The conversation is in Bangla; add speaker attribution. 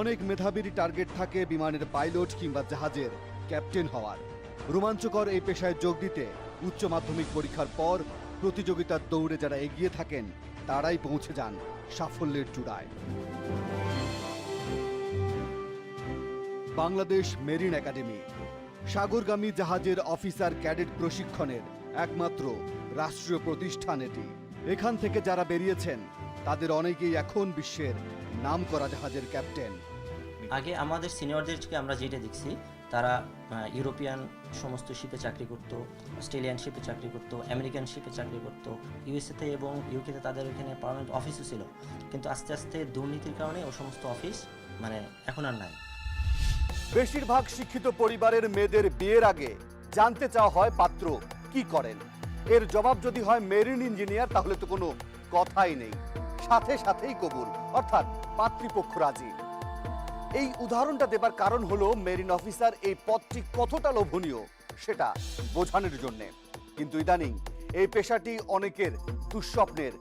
Speaker 1: অনেক মেধাবীর টার্গেট থাকে বিমানের পাইলট কিংবা জাহাজের ক্যাপ্টেন হওয়ার। রোমাঞ্চকর এই পেশায় যোগ দিতে উচ্চ মাধ্যমিক পরীক্ষার পর প্রতিযোগিতার দৌড়ে যারা এগিয়ে থাকেন তারাই পৌঁছে যান সাফল্যের চূড়ায়। বাংলাদেশ মেরিন একাডেমি সাগরগামী জাহাজের অফিসার ক্যাডেট প্রশিক্ষণের একমাত্র রাষ্ট্রীয় প্রতিষ্ঠান এটি। এখান থেকে যারা বেরিয়েছেন তাদের অনেকেই এখন বিশ্বের নামকরা জাহাজের ক্যাপ্টেন।
Speaker 2: আগে আমাদের সিনিয়রদেরকে আমরা যেটা দেখছি, তারা ইউরোপিয়ান সমস্ত শিপে চাকরি করতো, অস্ট্রেলিয়ান শিপে চাকরি করতো, আমেরিকান শিপে চাকরি করতো, ইউএসএতে এবং ইউকেতে তাদের ওখানে পার্মানেন্ট অফিসও ছিল। কিন্তু আস্তে আস্তে দুর্নীতির কারণে ও সমস্ত অফিস এখন আর নাই।
Speaker 1: বেশিরভাগ শিক্ষিত পরিবারের মেয়েদের বিয়ের আগে জানতে চাওয়া হয় পাত্র কি করেন। এর জবাব যদি হয় মেরিন ইঞ্জিনিয়ার, তাহলে তো কোনো কথাই নেই, সাথে সাথেই কবুল, অর্থাৎ পাত্রীপক্ষ রাজি। এই উদাহরণটা দেবার কারণ হলো মেরিন অফিসার এই পদটি কতটা লোভনীয় সেটা বোঝানোর জন্যে। কিন্তু ইদানিং এই পেশাটি অনেকের দুঃস্বপ্নের